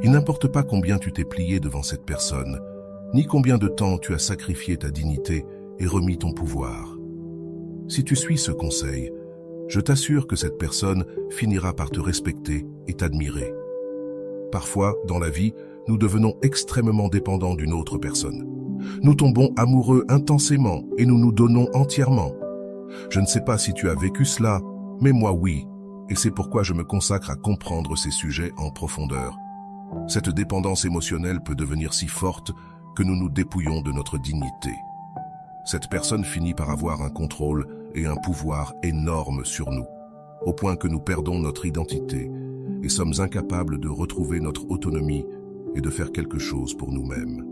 Il n'importe pas combien tu t'es plié devant cette personne, ni combien de temps tu as sacrifié ta dignité et remis ton pouvoir. Si tu suis ce conseil, je t'assure que cette personne finira par te respecter et t'admirer. Parfois, dans la vie, nous devenons extrêmement dépendants d'une autre personne. Nous tombons amoureux intensément et nous nous donnons entièrement. Je ne sais pas si tu as vécu cela, mais moi oui, et c'est pourquoi je me consacre à comprendre ces sujets en profondeur. Cette dépendance émotionnelle peut devenir si forte que nous nous dépouillons de notre dignité. Cette personne finit par avoir un contrôle et un pouvoir énorme sur nous, au point que nous perdons notre identité et sommes incapables de retrouver notre autonomie et de faire quelque chose pour nous-mêmes.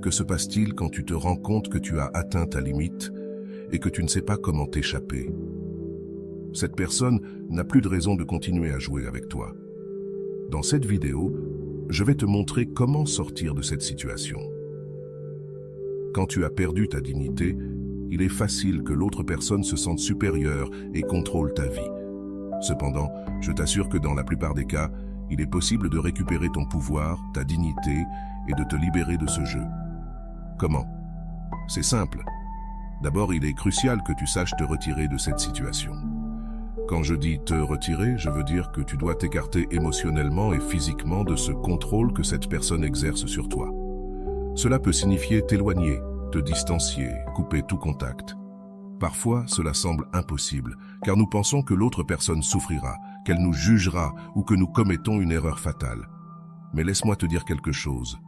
Que se passe-t-il quand tu te rends compte que tu as atteint ta limite et que tu ne sais pas comment t'échapper? Cette personne n'a plus de raison de continuer à jouer avec toi. Dans cette vidéo, je vais te montrer comment sortir de cette situation. Quand tu as perdu ta dignité, il est facile que l'autre personne se sente supérieure et contrôle ta vie. Cependant, je t'assure que dans la plupart des cas, il est possible de récupérer ton pouvoir, ta dignité et de te libérer de ce jeu. Comment? C'est simple. D'abord, il est crucial que tu saches te retirer de cette situation. Quand je dis te retirer, je veux dire que tu dois t'écarter émotionnellement et physiquement de ce contrôle que cette personne exerce sur toi. Cela peut signifier t'éloigner, te distancier, couper tout contact. Parfois, cela semble impossible, car nous pensons que l'autre personne souffrira, qu'elle nous jugera ou que nous commettons une erreur fatale. Mais laisse-moi te dire quelque chose.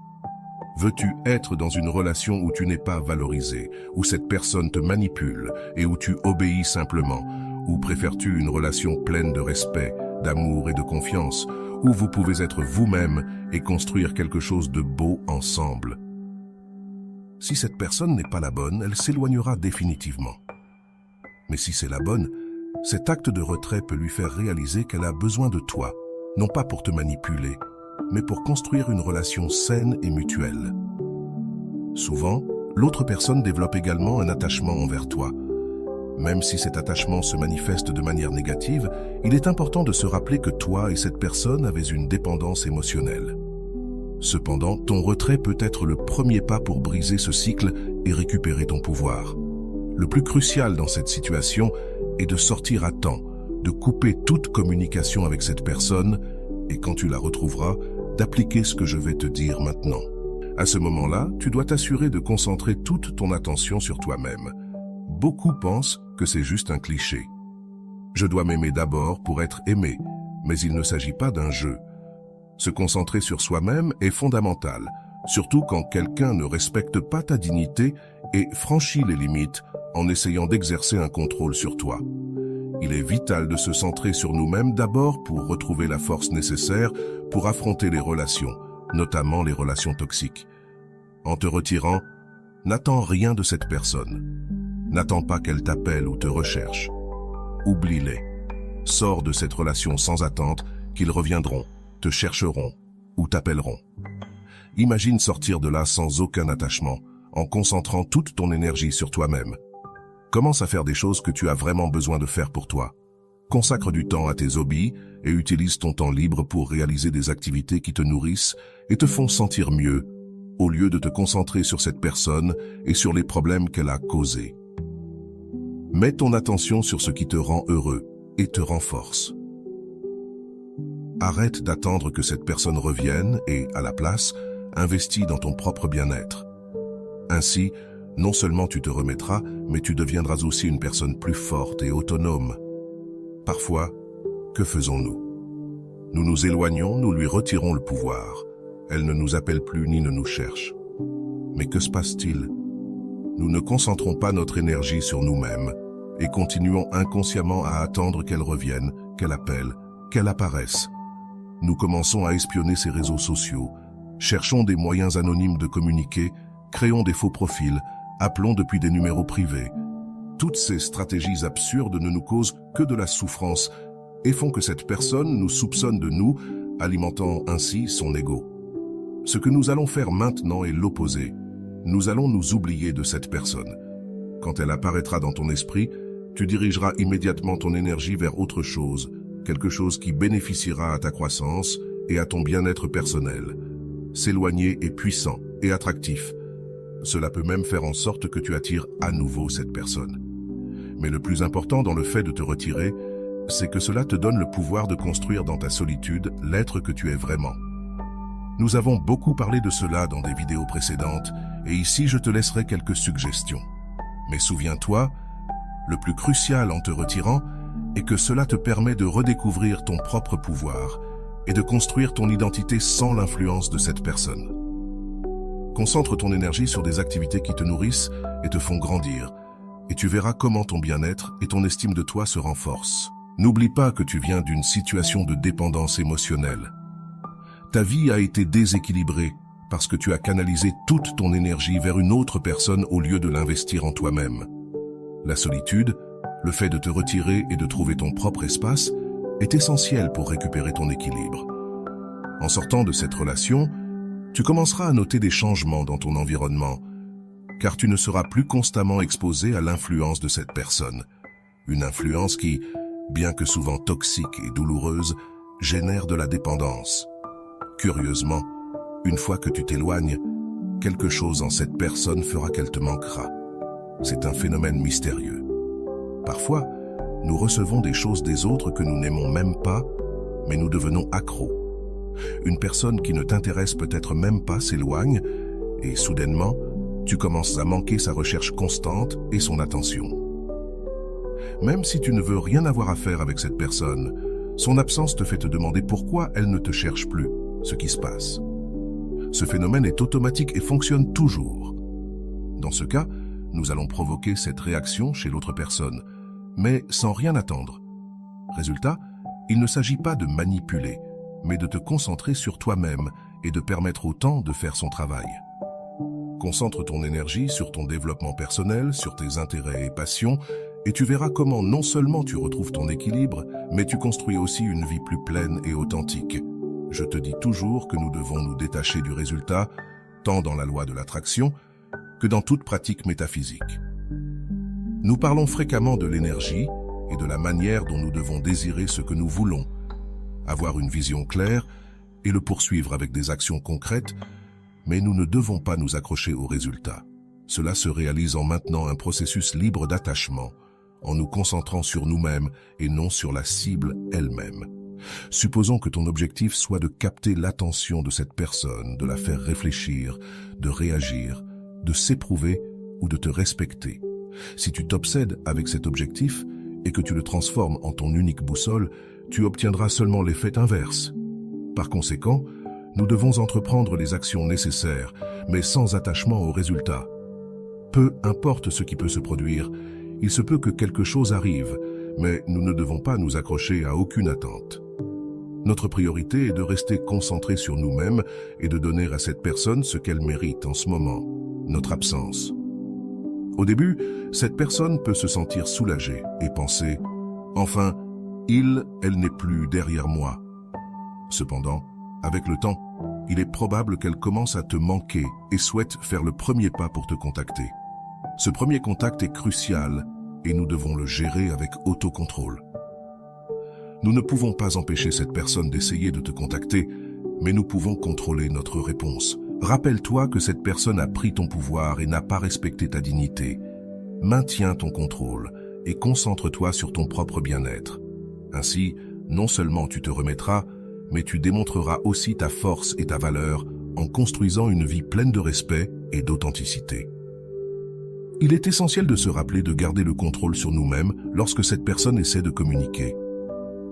Veux-tu être dans une relation où tu n'es pas valorisé, où cette personne te manipule et où tu obéis simplement? Ou préfères-tu une relation pleine de respect, d'amour et de confiance, où vous pouvez être vous-même et construire quelque chose de beau ensemble? Si cette personne n'est pas la bonne, elle s'éloignera définitivement. Mais si c'est la bonne, cet acte de retrait peut lui faire réaliser qu'elle a besoin de toi, non pas pour te manipuler, mais pour construire une relation saine et mutuelle. Souvent, l'autre personne développe également un attachement envers toi. Même si cet attachement se manifeste de manière négative, il est important de se rappeler que toi et cette personne avez une dépendance émotionnelle. Cependant, ton retrait peut être le premier pas pour briser ce cycle et récupérer ton pouvoir. Le plus crucial dans cette situation est de sortir à temps, de couper toute communication avec cette personne et quand tu la retrouveras, d'appliquer ce que je vais te dire maintenant. À ce moment-là, tu dois t'assurer de concentrer toute ton attention sur toi-même. Beaucoup pensent que c'est juste un cliché. Je dois m'aimer d'abord pour être aimé, mais il ne s'agit pas d'un jeu. Se concentrer sur soi-même est fondamental, surtout quand quelqu'un ne respecte pas ta dignité et franchit les limites en essayant d'exercer un contrôle sur toi. Il est vital de se centrer sur nous-mêmes d'abord pour retrouver la force nécessaire pour affronter les relations, notamment les relations toxiques. En te retirant, n'attends rien de cette personne. N'attends pas qu'elle t'appelle ou te recherche. Oublie-les. Sors de cette relation sans attente qu'ils reviendront, te chercheront ou t'appelleront. Imagine sortir de là sans aucun attachement, en concentrant toute ton énergie sur toi-même. Commence à faire des choses que tu as vraiment besoin de faire pour toi. Consacre du temps à tes hobbies et utilise ton temps libre pour réaliser des activités qui te nourrissent et te font sentir mieux, au lieu de te concentrer sur cette personne et sur les problèmes qu'elle a causés. Mets ton attention sur ce qui te rend heureux et te renforce. Arrête d'attendre que cette personne revienne et, à la place, investis dans ton propre bien-être. Ainsi, non seulement tu te remettras, mais tu deviendras aussi une personne plus forte et autonome. Parfois, que faisons-nous? Nous nous éloignons, nous lui retirons le pouvoir. Elle ne nous appelle plus ni ne nous cherche. Mais que se passe-t-il? Nous ne concentrons pas notre énergie sur nous-mêmes et continuons inconsciemment à attendre qu'elle revienne, qu'elle appelle, qu'elle apparaisse. Nous commençons à espionner ses réseaux sociaux, cherchons des moyens anonymes de communiquer, créons des faux profils, appelons depuis des numéros privés. Toutes ces stratégies absurdes ne nous causent que de la souffrance et font que cette personne nous soupçonne de nous, alimentant ainsi son ego. Ce que nous allons faire maintenant est l'opposé. Nous allons nous oublier de cette personne. Quand elle apparaîtra dans ton esprit, tu dirigeras immédiatement ton énergie vers autre chose, quelque chose qui bénéficiera à ta croissance et à ton bien-être personnel. S'éloigner est puissant et attractif. Cela peut même faire en sorte que tu attires à nouveau cette personne. Mais le plus important dans le fait de te retirer, c'est que cela te donne le pouvoir de construire dans ta solitude l'être que tu es vraiment. Nous avons beaucoup parlé de cela dans des vidéos précédentes, et ici je te laisserai quelques suggestions. Mais souviens-toi, le plus crucial en te retirant est que cela te permet de redécouvrir ton propre pouvoir et de construire ton identité sans l'influence de cette personne. Concentre ton énergie sur des activités qui te nourrissent et te font grandir, et tu verras comment ton bien-être et ton estime de toi se renforcent. N'oublie pas que tu viens d'une situation de dépendance émotionnelle. Ta vie a été déséquilibrée parce que tu as canalisé toute ton énergie vers une autre personne au lieu de l'investir en toi-même. La solitude, le fait de te retirer et de trouver ton propre espace, est essentiel pour récupérer ton équilibre. En sortant de cette relation, tu commenceras à noter des changements dans ton environnement, car tu ne seras plus constamment exposé à l'influence de cette personne. Une influence qui, bien que souvent toxique et douloureuse, génère de la dépendance. Curieusement, une fois que tu t'éloignes, quelque chose en cette personne fera qu'elle te manquera. C'est un phénomène mystérieux. Parfois, nous recevons des choses des autres que nous n'aimons même pas, mais nous devenons accros. Une personne qui ne t'intéresse peut-être même pas s'éloigne, et soudainement, tu commences à manquer sa recherche constante et son attention. Même si tu ne veux rien avoir à faire avec cette personne, son absence te fait te demander pourquoi elle ne te cherche plus, ce qui se passe. Ce phénomène est automatique et fonctionne toujours. Dans ce cas, nous allons provoquer cette réaction chez l'autre personne, mais sans rien attendre. Résultat, il ne s'agit pas de manipuler, mais de te concentrer sur toi-même et de permettre au temps de faire son travail. Concentre ton énergie sur ton développement personnel, sur tes intérêts et passions, et tu verras comment non seulement tu retrouves ton équilibre, mais tu construis aussi une vie plus pleine et authentique. Je te dis toujours que nous devons nous détacher du résultat, tant dans la loi de l'attraction que dans toute pratique métaphysique. Nous parlons fréquemment de l'énergie et de la manière dont nous devons désirer ce que nous voulons, avoir une vision claire et le poursuivre avec des actions concrètes, mais nous ne devons pas nous accrocher au résultat. Cela se réalise en maintenant un processus libre d'attachement, en nous concentrant sur nous-mêmes et non sur la cible elle-même. Supposons que ton objectif soit de capter l'attention de cette personne, de la faire réfléchir, de réagir, de s'éprouver ou de te respecter. Si tu t'obsèdes avec cet objectif et que tu le transformes en ton unique boussole, tu obtiendras seulement l'effet inverse. Par conséquent, nous devons entreprendre les actions nécessaires, mais sans attachement au résultat. Peu importe ce qui peut se produire, il se peut que quelque chose arrive, mais nous ne devons pas nous accrocher à aucune attente. Notre priorité est de rester concentré sur nous-mêmes et de donner à cette personne ce qu'elle mérite en ce moment, notre absence. Au début, cette personne peut se sentir soulagée et penser « Enfin, elle n'est plus derrière moi ». Cependant, avec le temps, il est probable qu'elle commence à te manquer et souhaite faire le premier pas pour te contacter. Ce premier contact est crucial et nous devons le gérer avec autocontrôle. Nous ne pouvons pas empêcher cette personne d'essayer de te contacter, mais nous pouvons contrôler notre réponse. Rappelle-toi que cette personne a pris ton pouvoir et n'a pas respecté ta dignité. Maintiens ton contrôle et concentre-toi sur ton propre bien-être. Ainsi, non seulement tu te remettras, mais tu démontreras aussi ta force et ta valeur en construisant une vie pleine de respect et d'authenticité. Il est essentiel de se rappeler de garder le contrôle sur nous-mêmes lorsque cette personne essaie de communiquer.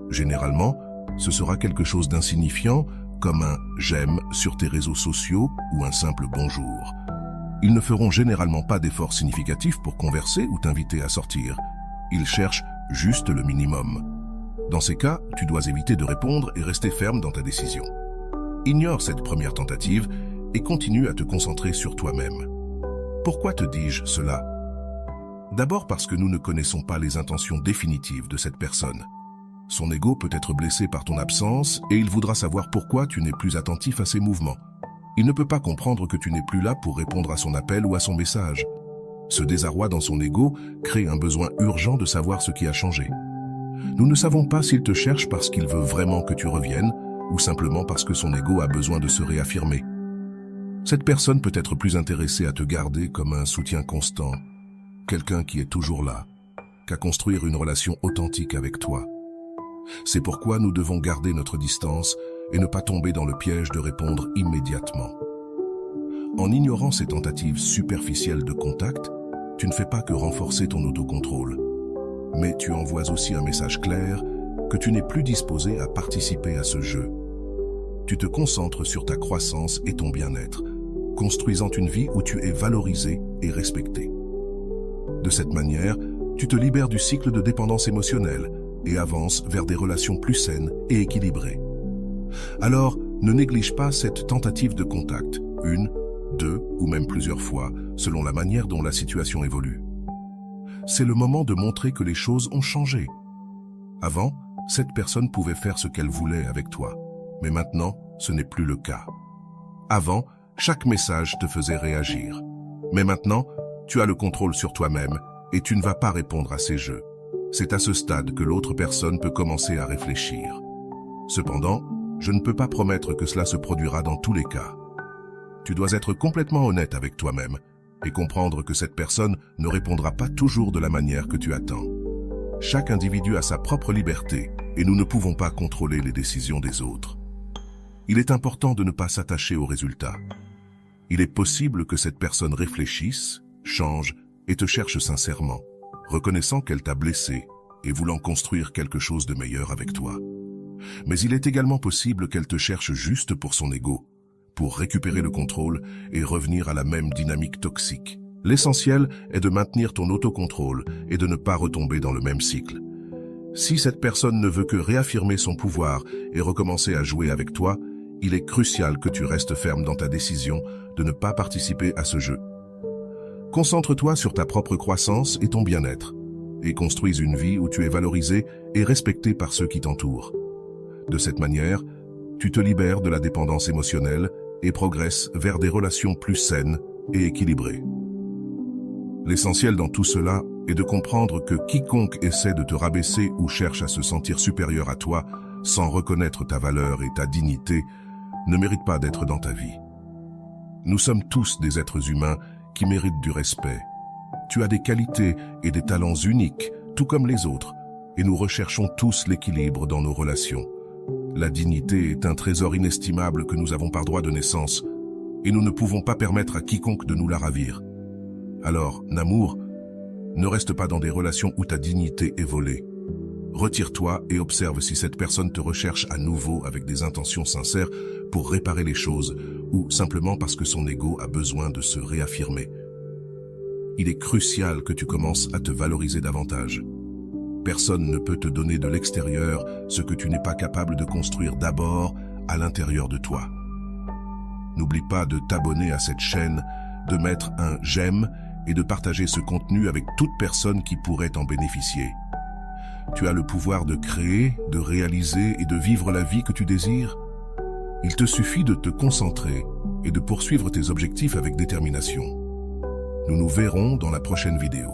Généralement, ce sera quelque chose d'insignifiant, comme un « j'aime » sur tes réseaux sociaux ou un simple « bonjour ». Ils ne feront généralement pas d'efforts significatifs pour converser ou t'inviter à sortir. Ils cherchent juste le minimum. Dans ces cas, tu dois éviter de répondre et rester ferme dans ta décision. Ignore cette première tentative et continue à te concentrer sur toi-même. Pourquoi te dis-je cela? D'abord parce que nous ne connaissons pas les intentions définitives de cette personne. Son ego peut être blessé par ton absence et il voudra savoir pourquoi tu n'es plus attentif à ses mouvements. Il ne peut pas comprendre que tu n'es plus là pour répondre à son appel ou à son message. Ce désarroi dans son ego crée un besoin urgent de savoir ce qui a changé. Nous ne savons pas s'il te cherche parce qu'il veut vraiment que tu reviennes ou simplement parce que son ego a besoin de se réaffirmer. Cette personne peut être plus intéressée à te garder comme un soutien constant, quelqu'un qui est toujours là, qu'à construire une relation authentique avec toi. C'est pourquoi nous devons garder notre distance et ne pas tomber dans le piège de répondre immédiatement. En ignorant ces tentatives superficielles de contact, tu ne fais pas que renforcer ton autocontrôle, mais tu envoies aussi un message clair que tu n'es plus disposé à participer à ce jeu. Tu te concentres sur ta croissance et ton bien-être, construisant une vie où tu es valorisé et respecté. De cette manière, tu te libères du cycle de dépendance émotionnelle et avances vers des relations plus saines et équilibrées. Alors, ne néglige pas cette tentative de contact, une, deux ou même plusieurs fois, selon la manière dont la situation évolue. C'est le moment de montrer que les choses ont changé. Avant, cette personne pouvait faire ce qu'elle voulait avec toi, mais maintenant, ce n'est plus le cas. Avant, chaque message te faisait réagir. Mais maintenant, tu as le contrôle sur toi-même et tu ne vas pas répondre à ces jeux. C'est à ce stade que l'autre personne peut commencer à réfléchir. Cependant, je ne peux pas promettre que cela se produira dans tous les cas. Tu dois être complètement honnête avec toi-même et comprendre que cette personne ne répondra pas toujours de la manière que tu attends. Chaque individu a sa propre liberté et nous ne pouvons pas contrôler les décisions des autres. Il est important de ne pas s'attacher aux résultats. Il est possible que cette personne réfléchisse, change et te cherche sincèrement, reconnaissant qu'elle t'a blessé et voulant construire quelque chose de meilleur avec toi. Mais il est également possible qu'elle te cherche juste pour son ego, pour récupérer le contrôle et revenir à la même dynamique toxique. L'essentiel est de maintenir ton autocontrôle et de ne pas retomber dans le même cycle. Si cette personne ne veut que réaffirmer son pouvoir et recommencer à jouer avec toi, il est crucial que tu restes ferme dans ta décision de ne pas participer à ce jeu. Concentre-toi sur ta propre croissance et ton bien-être, et construise une vie où tu es valorisé et respecté par ceux qui t'entourent. De cette manière, tu te libères de la dépendance émotionnelle et progresses vers des relations plus saines et équilibrées. L'essentiel dans tout cela est de comprendre que quiconque essaie de te rabaisser ou cherche à se sentir supérieur à toi sans reconnaître ta valeur et ta dignité ne mérite pas d'être dans ta vie. Nous sommes tous des êtres humains qui méritent du respect. Tu as des qualités et des talents uniques, tout comme les autres, et nous recherchons tous l'équilibre dans nos relations. La dignité est un trésor inestimable que nous avons par droit de naissance, et nous ne pouvons pas permettre à quiconque de nous la ravir. Alors, Namour, ne reste pas dans des relations où ta dignité est volée. Retire-toi et observe si cette personne te recherche à nouveau avec des intentions sincères pour réparer les choses ou simplement parce que son ego a besoin de se réaffirmer. Il est crucial que tu commences à te valoriser davantage. Personne ne peut te donner de l'extérieur ce que tu n'es pas capable de construire d'abord à l'intérieur de toi. N'oublie pas de t'abonner à cette chaîne, de mettre un « j'aime » et de partager ce contenu avec toute personne qui pourrait en bénéficier. Tu as le pouvoir de créer, de réaliser et de vivre la vie que tu désires. Il te suffit de te concentrer et de poursuivre tes objectifs avec détermination. Nous nous verrons dans la prochaine vidéo.